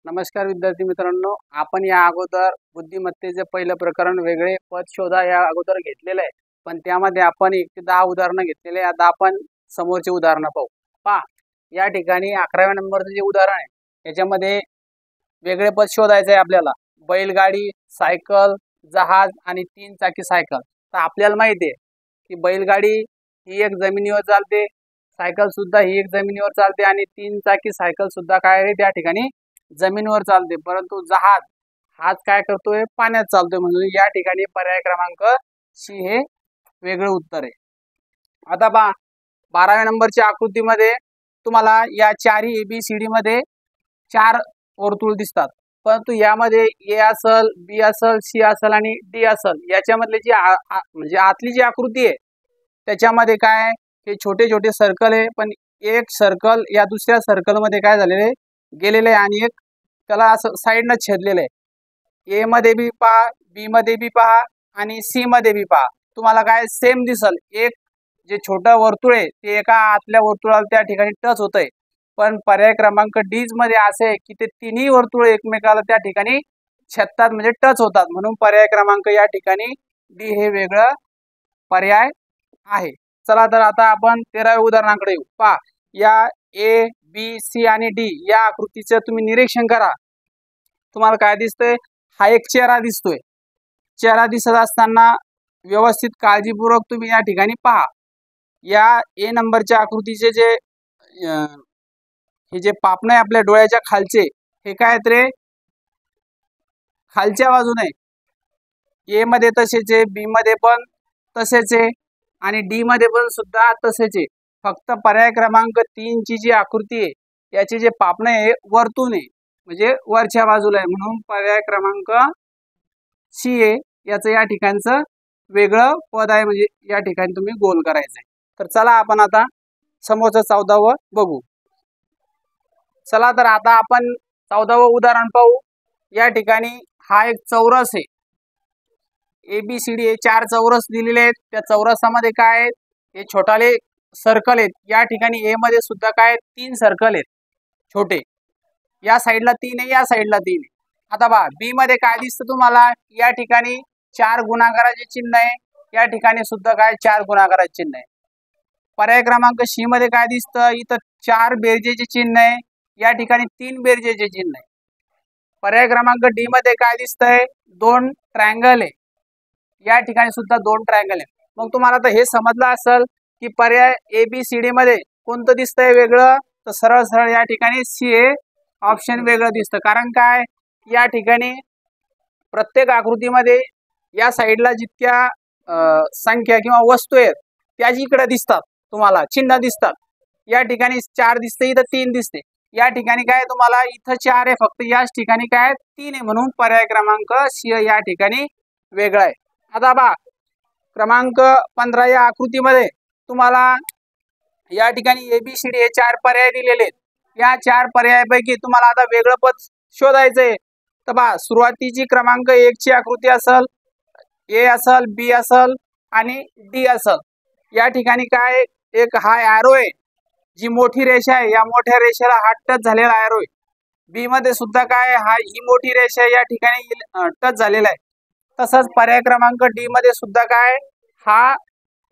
नमस्कार विद्यार्थी मित्रांनो, आपण या अगोदर बुद्धिमत्तेचे पहिलं प्रकरण वेगळे पद शोधा या अगोदर घेतलेलं आहे, पण त्यामध्ये आपण 1 ते 10 उदाहरणं घेतलेले. आता आपण समोरचे उदाहरणं पाहू. पहा, या ठिकाणी 11व्या नंबरचं जे उदाहरण आहे याच्यामध्ये वेगळे पद शोधायचं आहे आपल्याला. बैलगाडी, सायकल, जहाज आणि 3 चाकी सायकल. तर आपल्याला माहिती आहे की बैलगाडी ही एक जमिनीवर चालते, सायकल सुद्धा ही एक जमिनीवर चालते आणि 3 चाकी सायकल सुद्धा काय आहे त्या ठिकाणी जमिनीवर चालते. परंतु जहाज हाच काय करतोय, पाण्यात चालतोय. म्हणून या ठिकाणी पर्याय क्रमांक सी हे वेगळं उत्तर आहे. आता पहा, 12व्या नंबरच्या आकृतीमध्ये तुम्हाला या चारही ABCD मध्ये 4 वर्तुळ दिसतात, परंतु यामध्ये ए असल, बी असल, सी असल आणि डी असल. याच्यामधले जी म्हणजे आतली जी आकृती आहे त्याच्यामध्ये काय हे छोटे छोटे सर्कल आहे, पण एक सर्कल या दुसऱ्या सर्कलमध्ये काय झालेले गेलेले आहे आणि एक त्याला असं साईडनं छेदलेलं आहे. ए मध्ये बी पहा, बी मध्ये बी पहा आणि सी मध्ये बी पहा. तुम्हाला काय सेम दिसल. एक जे छोटं वर्तुळ आहे ते एका आतल्या वर्तुळाला त्या ठिकाणी टच होतंय, पण पर्याय क्रमांक डी मध्ये असे आहे की ते तिन्ही वर्तुळ एकमेकाला त्या ठिकाणी छेदतात, म्हणजे टच होतात. म्हणून पर्याय क्रमांक या ठिकाणी डी हे वेगळं पर्याय आहे. चला तर आता आपण 13व्या उदाहरणाकडे येऊ. पहा, या ए बी सी आणि डी या आकृतीचं तुम्ही निरीक्षण करा. तुम्हाला काय दिसतंय, हा एक चेहरा दिसतोय. चेहरा दिसत असताना व्यवस्थित काळजीपूर्वक तुम्ही या ठिकाणी पहा. या ए नंबरच्या आकृतीचे जे हे जे पापण आहे आपल्या डोळ्याच्या खालचे, हे काय आहेत रे, खालच्या बाजूने. ए मध्ये तसेच आहे, बी मध्ये पण तसेच आहे आणि डी मध्ये पण सुद्धा तसेच आहे. फक्त पर्याय क्रमांक 3 ची जी आकृती आहे याचे जे पापण आहे वरतून आहे, म्हणजे वरच्या बाजूला आहे. म्हणून पर्याय क्रमांक सी आहे याचं या ठिकाणचं वेगळं पद आहे, म्हणजे या ठिकाणी तुम्ही गोल करायचंय. तर चला आपण आता समोरचं 14वं बघू. चला तर आता आपण 14वं उदाहरण पाहू. या ठिकाणी हा एक चौरस आहे. ABCD हे 4 चौरस दिलेले आहेत. त्या चौरसामध्ये काय आहेत, हे छोटाले सर्कल आहेत. या ठिकाणी ए मध्ये सुद्धा काय 3 सर्कल आहेत छोटे. या साईडला 3 आहे, या साईडला 3 आहे. आता पहा, बी मध्ये काय दिसतं तुम्हाला, या ठिकाणी 4 गुणाकाराचे चिन्ह आहे. या ठिकाणी सुद्धा काय 4 गुणाकाराचे चिन्ह आहे. पर्याय क्रमांक सी मध्ये काय दिसतं, इथं 4 बेरजेचे चिन्ह आहे. या ठिकाणी 3 बेरजेचे चिन्ह आहे. पर्याय क्रमांक डी मध्ये काय दिसतंय, 2 ट्रायंगल आहे. या ठिकाणी सुद्धा 2 ट्रायंगल आहे. मग तुम्हाला आता हे समजलं असेल की पर्याय ABCD मध्ये कोणतं दिसतंय वेगळं, तर सरळ सरळ या ठिकाणी सी हे ऑप्शन वेगळं दिसतं. कारण काय, या ठिकाणी प्रत्येक आकृतीमध्ये या साईडला जितक्या संख्या किंवा वस्तू आहेत त्याच इकडे दिसतात, तुम्हाला चिन्ह दिसतात. या ठिकाणी 4 दिसते, इथं 3 दिसते. या ठिकाणी काय तुम्हाला इथं 4 आहे, फक्त याच ठिकाणी काय 3 आहे. म्हणून पर्याय क्रमांक सी या ठिकाणी वेगळा आहे. आता पहा, क्रमांक 15 या आकृतीमध्ये तुम्हाला या ठिकाणी ABCD हे 4 पर्याय दिलेले आहेत. या 4 पर्यायापैकी तुम्हाला आता वेगळं पद शोधायचंय. तर पहा, सुरुवातीची क्रमांक 1 ची आकृती असल, ए असल, बी असल आणि डी असल. या ठिकाणी काय एक हा ॲरो आहे, जी मोठी रेषा आहे, या मोठ्या रेषेला हा टच झालेला ॲरो आहे. बी मध्ये सुद्धा काय ही मोठी रेषा या ठिकाणी टच झालेला आहे. तसंच पर्याय क्रमांक डी मध्ये सुद्धा काय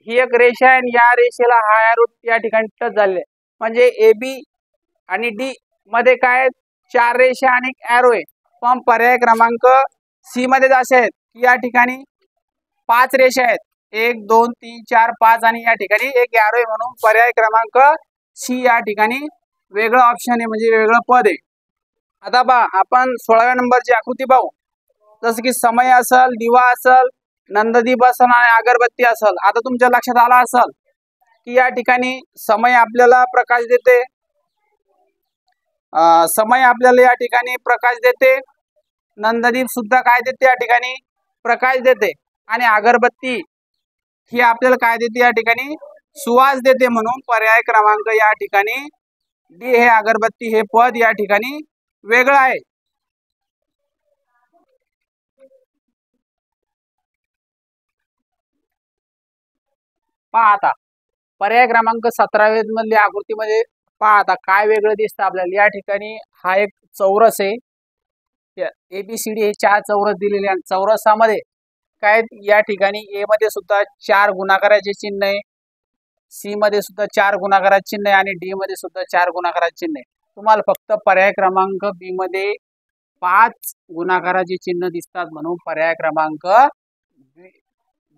ही एक रेषा आहे आणि या रेषेला हा ॲरो या ठिकाणी टच झालेला आहे. म्हणजे AB आणि डी मध्ये काय 4 रेषा आणि एक ॲरो आहे. पण पर्याय क्रमांक सी मध्ये असे आहेत की या ठिकाणी 5 रेषा आहेत, 1 2 3 4 5 आणि या ठिकाणी एक ॲरो आहे. म्हणून पर्याय क्रमांक सी या ठिकाणी वेगळं ऑप्शन आहे, म्हणजे वेगळं पद आहे. आता पहा, आपण 16व्या नंबरची आकृती पाहू. जसं की समय असल, दिवा असल, नंददीप असल आणि अगरबत्ती असल. आता तुमच्या लक्षात आला असल की या ठिकाणी समय आपल्याला प्रकाश देते, समय आपल्याला या ठिकाणी प्रकाश देते, नंददीप सुद्धा काय देते या ठिकाणी प्रकाश देते आणि अगरबत्ती ही आपल्याला काय देते या ठिकाणी सुवास देते. म्हणून पर्याय क्रमांक या ठिकाणी डी हे अगरबत्ती हे पद या ठिकाणी वेगळं आहे. पहा आता पर्याय क्रमांक 17 मधल्या आकृतीमध्ये पहा आता काय वेगळं दिसतं आपल्याला. या ठिकाणी हा एक चौरस आहे ABCD हे 4 चौरस दिलेले आणि चौरसामध्ये काय या ठिकाणी ए मध्ये सुद्धा 4 गुणाकाराचे चिन्ह आहे, सी मध्ये सुद्धा 4 गुणाकाराचे चिन्ह आहे आणि डी मध्ये सुद्धा 4 गुणाकाराचे चिन्ह आहे. तुम्हाला फक्त पर्याय क्रमांक बी मध्ये 5 गुणाकाराचे चिन्ह दिसतात म्हणून पर्याय क्रमांक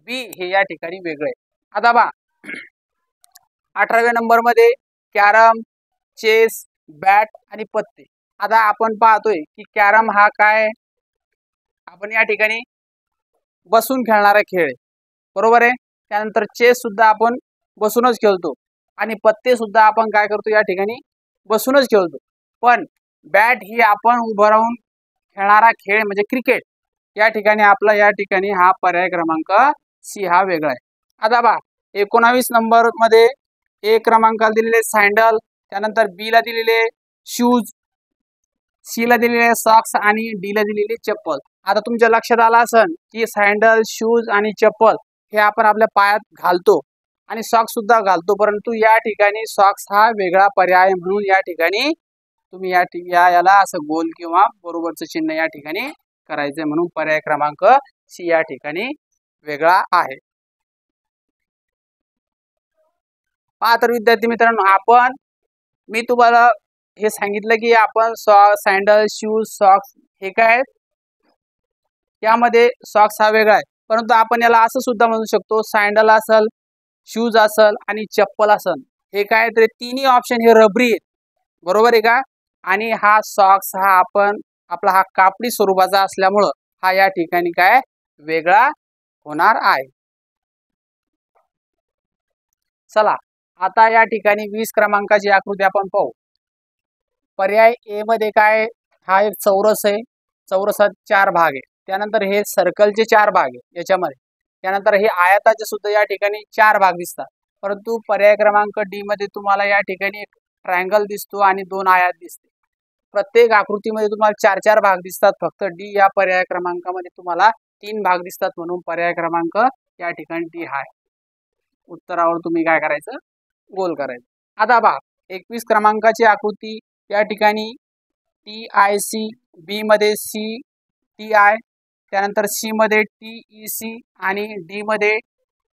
बी हे या ठिकाणी वेगळे. आता बा 18व्या नंबर मध्ये कॅरम, चेस, बॅट आणि पत्ते. आता आपण पाहतोय की कॅरम हा काय, आपण या ठिकाणी बसून खेळणारा खेळ आहे, बरोबर आहे. त्यानंतर चेस सुद्धा आपण बसूनच खेळतो आणि पत्ते सुद्धा आपण काय करतो या ठिकाणी बसूनच खेळतो. पण बॅट ही आपण उभं राहून खेळणारा खेळ म्हणजे क्रिकेट. या ठिकाणी आपला या ठिकाणी हा पर्याय क्रमांक सी हा वेगळा आहे. आता बा 19 नंबर मध्ये ए क्रमांकाला दिलेले सँडल, त्यानंतर बी ला दिलेले शूज, सी ला दिलेले सॉक्स आणि डी ला दिलेले चप्पल. आता तुमच्या लक्षात आलं असेल की सँडल, शूज आणि चप्पल हे आपण आपल्या पायात घालतो आणि सॉक्स सुद्धा घालतो, परंतु या ठिकाणी सॉक्स हा वेगळा पर्याय म्हणून या ठिकाणी तुम्ही याला असं गोल किंवा बरोबरचं चिन्ह या ठिकाणी करायचंय म्हणून पर्याय क्रमांक सी या ठिकाणी वेगळा आहे. पहा तर विद्यार्थी मित्रांनो, मी तुम्हाला हे सांगितलं की आपण सँडल, शूज, सॉक्स हे काय आहेत, यामध्ये सॉक्स हा वेगळा आहे, परंतु आपण याला असं सुद्धा म्हणू शकतो सँडल असल, शूज असल आणि चप्पल असल, हे काय तर तिन्ही ऑप्शन हे रबरी आहेत, बरोबर आहे का. आणि हा सॉक्स हा आपला हा कापडी स्वरूपाचा असल्यामुळं हा या ठिकाणी काय वेगळा होणार आहे. चला आता या ठिकाणी 20 क्रमांकाची आकृती आपण पाहू. पर्याय ए मध्ये काय, हा एक चौरस आहे, चौरसात 4 भाग आहे. त्यानंतर हे सर्कलचे 4 भाग आहे याच्यामध्ये. त्यानंतर हे आयताचे सुद्धा या ठिकाणी 4 भाग दिसतात, परंतु पर्याय क्रमांक डी मध्ये तुम्हाला या ठिकाणी एक ट्रायंगल दिसतो आणि 2 आयत दिसते. प्रत्येक आकृतीमध्ये तुम्हाला 4-4 भाग दिसतात, फक्त डी या पर्याय क्रमांकामध्ये तुम्हाला 3 भाग दिसतात म्हणून पर्याय क्रमांक या ठिकाणी डी आहे. उत्तरावर तुम्ही काय करायचं, गोल करायचं. आता बा 21 क्रमांकाची आकृती, या ठिकाणी TIC, बी मध्ये CTI, त्यानंतर सी मध्ये TEC आणि डी मध्ये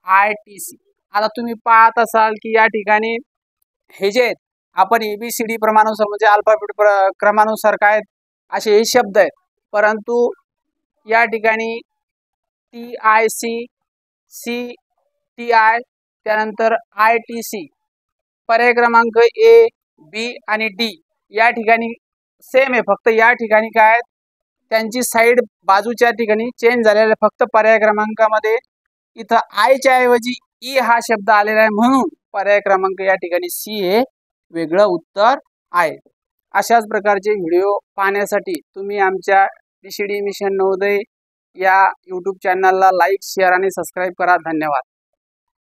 ITC. आता तुम्ही पाहत असाल की या ठिकाणी हे जे आपण ABCD प्रमाणानुसार म्हणजे अल्फाबेट क्रमानुसार काय असे हे शब्द आहेत, परंतु या ठिकाणी TIC, CTI, त्यानंतर ITC, पर्याय क्रमांक ए, बी आणि डी या ठिकाणी सेम आहे, फक्त या ठिकाणी काय त्यांची साईड बाजूच्या ठिकाणी चेंज झालेला, फक्त पर्याय क्रमांकामध्ये इथं आयच्या ऐवजी ई हा शब्द आलेला आहे म्हणून पर्याय क्रमांक या ठिकाणी सी हे वेगळं उत्तर आहे. अशाच प्रकारचे व्हिडिओ पाहण्यासाठी तुम्ही आमच्या DCD मिशन नवोदय या यूट्यूब चॅनलला लाईक, शेअर आणि सबस्क्राईब करा. धन्यवाद.